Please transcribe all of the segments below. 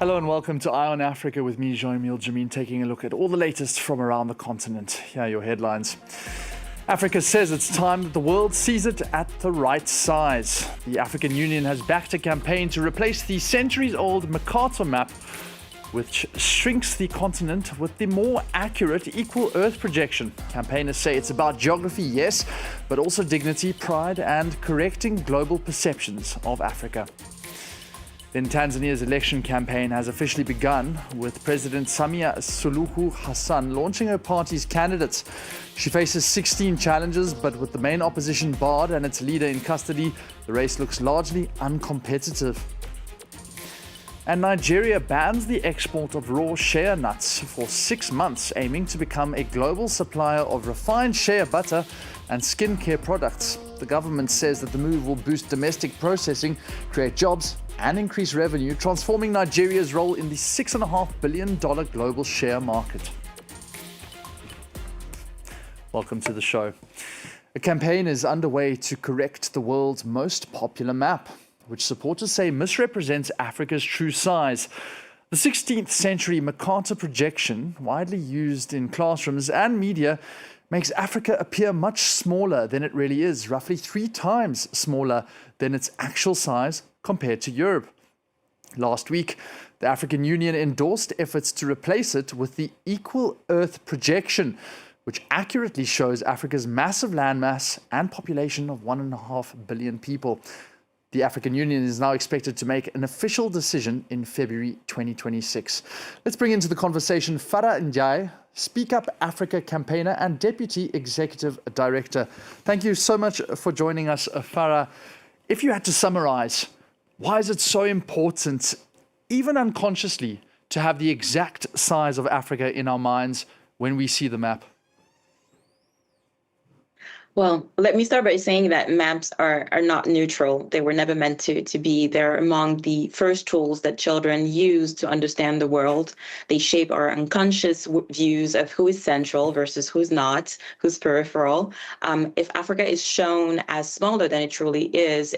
Hello and welcome to Eye on Africa with me, Jean-Emile Jamin, taking a look at all the latest from around the continent. Here are your headlines. Africa says it's time that the world sees it at the right size. The African Union has backed a campaign to replace the centuries-old Mercator map, which shrinks the continent with the more accurate equal Earth projection. Campaigners say it's about geography, yes, but also dignity, pride, and correcting global perceptions of Africa. Then Tanzania's election campaign has officially begun, with President Samia Suluhu Hassan launching her party's candidates. She faces 16 challenges, but with the main opposition barred and its leader in custody, the race looks largely uncompetitive. And Nigeria bans the export of raw shea nuts for 6 months, aiming to become a global supplier of refined shea butter and skincare products. The government says that the move will boost domestic processing, create jobs, and increase revenue, transforming Nigeria's role in the $6.5 billion global shea market. Welcome to the show. A campaign is underway to correct the world's most popular map, which supporters say misrepresents Africa's true size. The 16th century Mercator projection, widely used in classrooms and media, makes Africa appear much smaller than it really is, roughly 3 times smaller than its actual size compared to Europe. Last week, the African Union endorsed efforts to replace it with the Equal Earth projection, which accurately shows Africa's massive landmass and population of 1.5 billion people. The African Union is now expected to make an official decision in February 2026. Let's bring into the conversation Farah Ndiaye, Speak Up Africa campaigner and Deputy Executive Director. Thank you so much for joining us, Farah. If you had to summarize, why is it so important, even unconsciously, to have the exact size of Africa in our minds when we see the map? Well, let me start by saying that maps are not neutral. They were never meant to be. They're among the first tools that children use to understand the world. They shape our unconscious views of who is central versus who's not, who's peripheral. If Africa is shown as smaller than it truly is,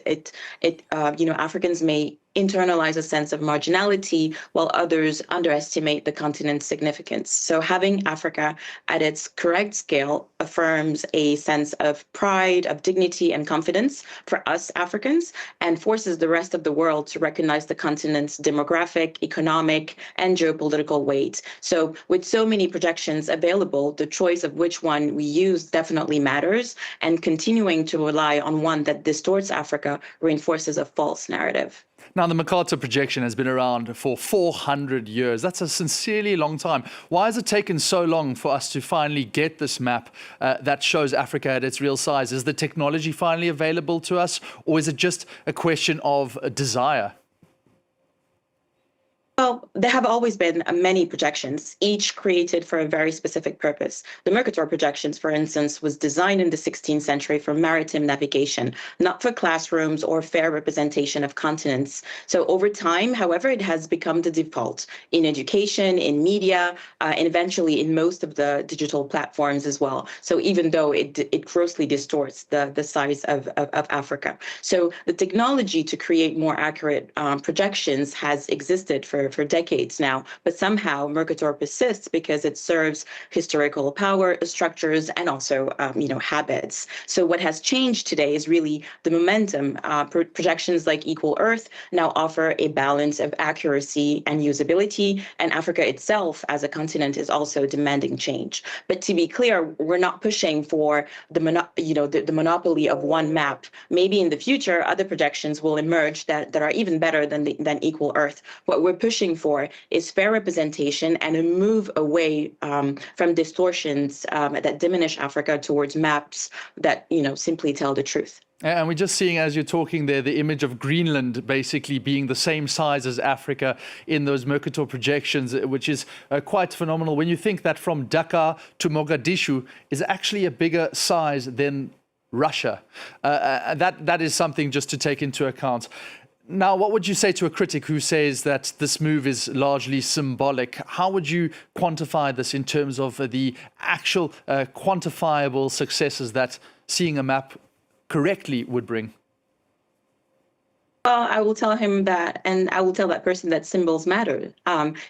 Africans may internalize a sense of marginality while others underestimate the continent's significance. So having Africa at its correct scale affirms a sense of pride, of dignity and confidence for us Africans, and forces the rest of the world to recognize the continent's demographic, economic, and geopolitical weight. So with so many projections available, the choice of which one we use definitely matters, and continuing to rely on one that distorts Africa reinforces a false narrative. Now, the Mercator projection has been around for 400 years. That's a sincerely long time. Why has it taken so long for us to finally get this map that shows Africa at its real size? Is the technology finally available to us, or is it just a question of desire? Well, there have always been many projections, each created for a very specific purpose. The Mercator projections, for instance, was designed in the 16th century for maritime navigation, not for classrooms or fair representation of continents. So over time, however, it has become the default in education, in media, and eventually in most of the digital platforms as well. So even though it grossly distorts the size of Africa. So the technology to create more accurate projections has existed for decades now, but somehow Mercator persists because it serves historical power structures and also, habits. So what has changed today is really the momentum. Projections like Equal Earth now offer a balance of accuracy and usability, and Africa itself as a continent is also demanding change. But to be clear, we're not pushing for the monopoly of one map. Maybe in the future, other projections will emerge that are even better than Equal Earth. What we're pushing for is fair representation and a move away from distortions that diminish Africa towards maps that simply tell the truth. And we're just seeing, as you're talking there, the image of Greenland basically being the same size as Africa in those Mercator projections, which is quite phenomenal. When you think that from Dakar to Mogadishu is actually a bigger size than Russia, that is something just to take into account. Now, what would you say to a critic who says that this move is largely symbolic? How would you quantify this in terms of the actual quantifiable successes that seeing a map correctly would bring? Well, I will tell him that, and I will tell that person that symbols matter.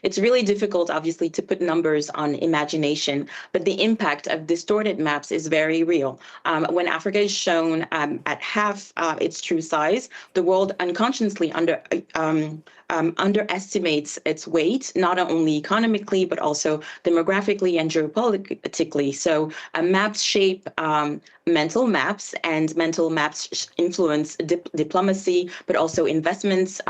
It's really difficult, obviously, to put numbers on imagination, but the impact of distorted maps is very real. When Africa is shown at half its true size, the world unconsciously underestimates its weight, not only economically, but also demographically and geopolitically. So maps shape mental maps, and mental maps influence diplomacy, but also investments,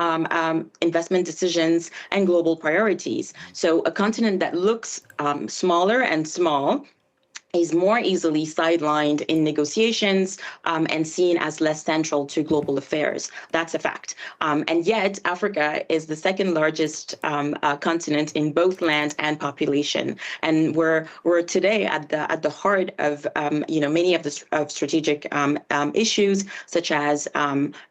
investment decisions, and global priorities. So a continent that looks smaller and small is more easily sidelined in negotiations and seen as less central to global affairs. That's a fact. And yet, Africa is the second largest continent in both land and population, and we're today at the heart of many of the strategic issues, such as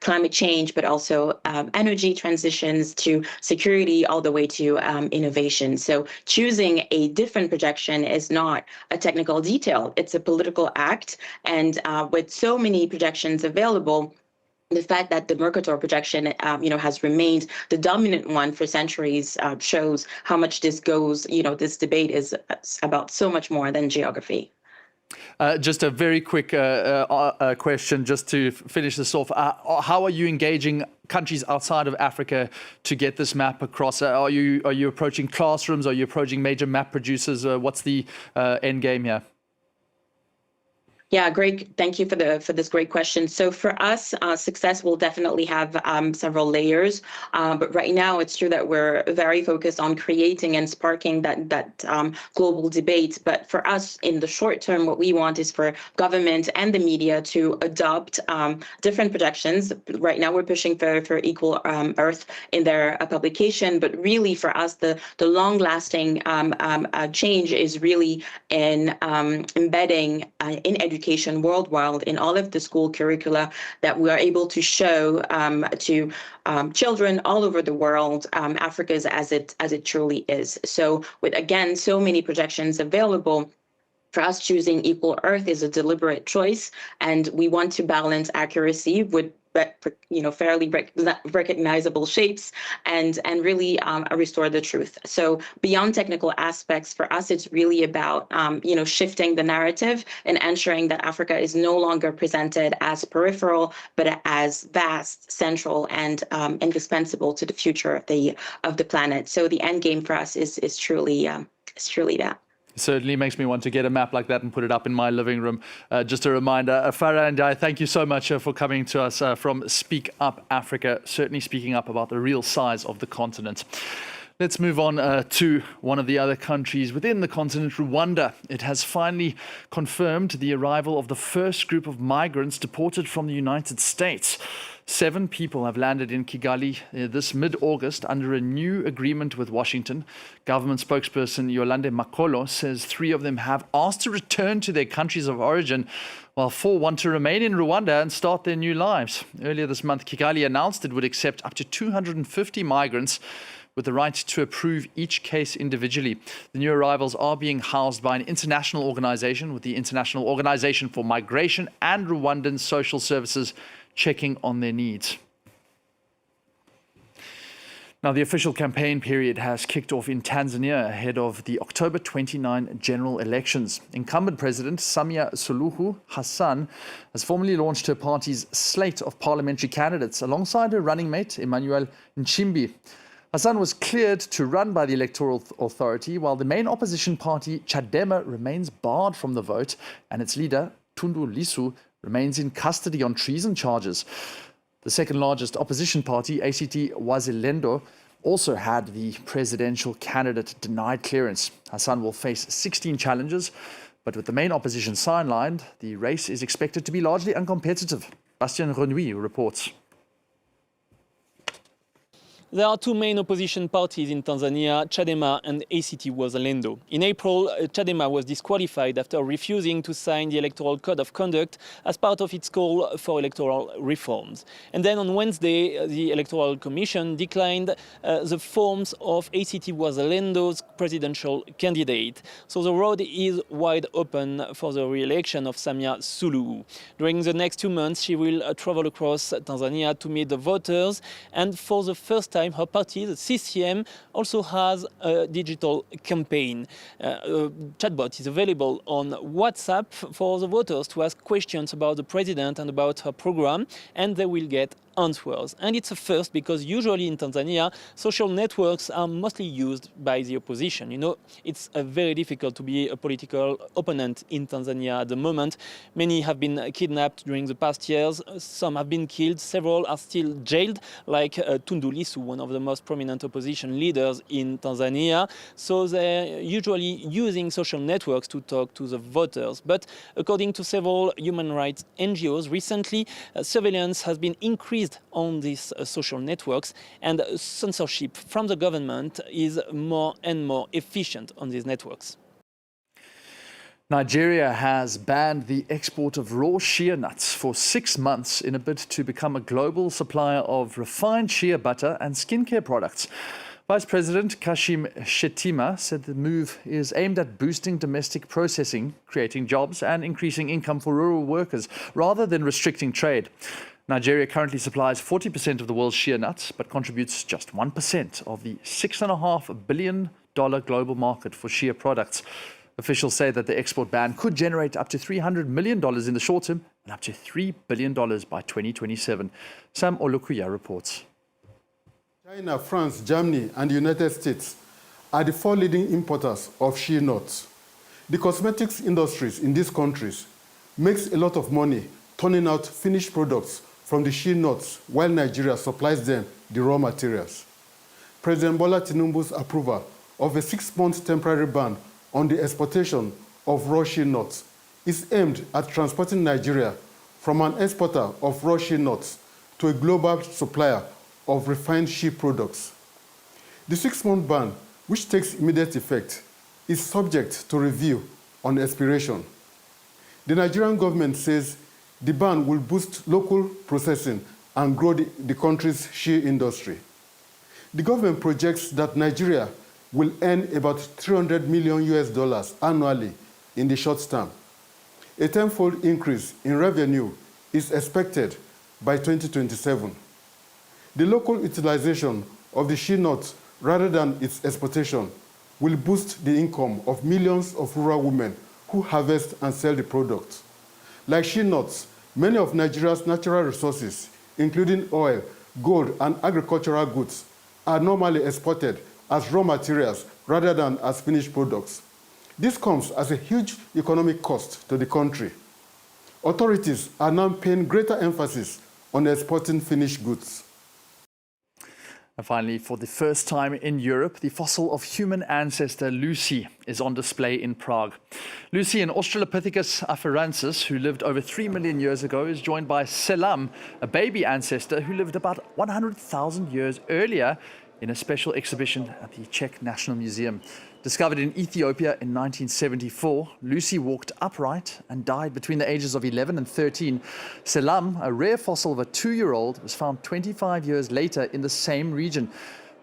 climate change, but also energy transitions, to security, all the way to innovation. So choosing a different projection is not a technical detail. It's a political act. And with so many projections available, the fact that the Mercator projection, has remained the dominant one for centuries shows how much this goes. This debate is about so much more than geography. Just a very quick question, just to finish this off. How are you engaging countries outside of Africa to get this map across? Are you approaching classrooms? Are you approaching major map producers? What's the end game here? Yeah, great. Thank you for this great question. So for us, success will definitely have several layers. But right now, it's true that we're very focused on creating and sparking that global debate. But for us, in the short term, what we want is for government and the media to adopt different projections. Right now, we're pushing for Equal Earth in their publication. But really, for us, the long-lasting change is really in embedding in education worldwide in all of the school curricula, that we are able to show to children all over the world Africa's as it truly is. So with, again, so many projections available, for us, choosing Equal Earth is a deliberate choice, and we want to balance accuracy with fairly recognizable shapes and really restore the truth. So beyond technical aspects, for us, it's really about shifting the narrative and ensuring that Africa is no longer presented as peripheral, but as vast, central, and indispensable to the future of the planet. So the end game for us is truly that. Certainly makes me want to get a map like that and put it up in my living room. Just a reminder, Farah and I, thank you so much for coming to us from Speak Up Africa, certainly speaking up about the real size of the continent. Let's move on to one of the other countries within the continent, Rwanda. It has finally confirmed the arrival of the first group of migrants deported from the United States. 7 people have landed in Kigali this mid-August under a new agreement with Washington. Government spokesperson Yolande Makolo says 3 of them have asked to return to their countries of origin, while 4 want to remain in Rwanda and start their new lives. Earlier this month, Kigali announced it would accept up to 250 migrants with the right to approve each case individually. The new arrivals are being housed by an international organization, with the International Organization for Migration and Rwandan Social Services checking on their needs. Now, the official campaign period has kicked off in Tanzania ahead of the October 29 general elections. Incumbent President Samia Suluhu Hassan has formally launched her party's slate of parliamentary candidates alongside her running mate, Emmanuel Nchimbi. Hassan was cleared to run by the Electoral Authority, while the main opposition party, Chadema, remains barred from the vote, and its leader, Tundu Lissu, remains in custody on treason charges. The second largest opposition party, ACT Wazalendo, also had the presidential candidate denied clearance. Hassan will face 16 challenges, but with the main opposition sidelined, the race is expected to be largely uncompetitive. Bastien Renouy reports. There are two main opposition parties in Tanzania, Chadema and ACT Wazalendo. In April, Chadema was disqualified after refusing to sign the Electoral Code of Conduct as part of its call for electoral reforms. And then on Wednesday, the Electoral Commission declined the forms of ACT Wazalendo's presidential candidate. So the road is wide open for the re-election of Samia Suluhu. During the next 2 months, she will travel across Tanzania to meet the voters, and for the first time, her party, the CCM, also has a digital campaign. A chatbot is available on WhatsApp for the voters to ask questions about the president and about her program, and they will get answers. And it's a first because usually in Tanzania, social networks are mostly used by the opposition. You know, it's very difficult to be a political opponent in Tanzania at the moment. Many have been kidnapped during the past years. Some have been killed. Several are still jailed, like Tundu Lissu, one of the most prominent opposition leaders in Tanzania. So they're usually using social networks to talk to the voters. But according to several human rights NGOs, recently surveillance has been increased on these social networks, and censorship from the government is more and more efficient on these networks. Nigeria has banned the export of raw shea nuts for 6 months in a bid to become a global supplier of refined shea butter and skincare products. Vice President Kashim Shettima said the move is aimed at boosting domestic processing, creating jobs and increasing income for rural workers, rather than restricting trade. Nigeria currently supplies 40% of the world's shea nuts, but contributes just 1% of the $6.5 billion global market for shea products. Officials say that the export ban could generate up to $300 million in the short term and up to $3 billion by 2027. Sam Olukuya reports. China, France, Germany, and the United States are the 4 leading importers of shea nuts. The cosmetics industries in these countries makes a lot of money turning out finished products from the shea nuts, while Nigeria supplies them the raw materials. President Bola Tinubu's approval of a 6-month temporary ban on the exportation of raw shea nuts is aimed at transporting Nigeria from an exporter of raw shea nuts to a global supplier of refined shea products. The 6-month ban, which takes immediate effect, is subject to review on expiration. The Nigerian government says the ban will boost local processing and grow the country's shea industry. The government projects that Nigeria will earn about $300 million annually in the short term. A tenfold increase in revenue is expected by 2027. The local utilization of the shea nuts rather than its exportation will boost the income of millions of rural women who harvest and sell the product. Like shea nuts, many of Nigeria's natural resources, including oil, gold, and agricultural goods, are normally exported as raw materials rather than as finished products. This comes as a huge economic cost to the country. Authorities are now paying greater emphasis on exporting finished goods. And finally, for the first time in Europe, the fossil of human ancestor Lucy is on display in Prague. Lucy, an Australopithecus afarensis who lived over 3 million years ago, is joined by Selam, a baby ancestor who lived about 100,000 years earlier, in a special exhibition at the Czech National Museum. Discovered in Ethiopia in 1974, Lucy walked upright and died between the ages of 11 and 13. Selam, a rare fossil of a 2-year-old, was found 25 years later in the same region.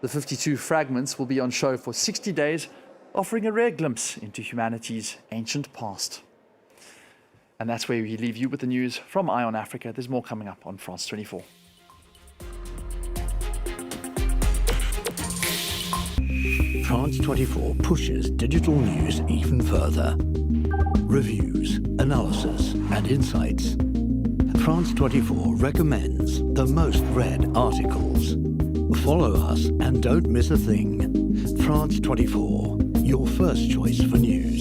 The 52 fragments will be on show for 60 days, offering a rare glimpse into humanity's ancient past. And that's where we leave you with the news from Eye on Africa. There's more coming up on France 24. France 24 pushes digital news even further. Reviews, analysis, and insights. France 24 recommends the most read articles. Follow us and don't miss a thing. France 24, your first choice for news.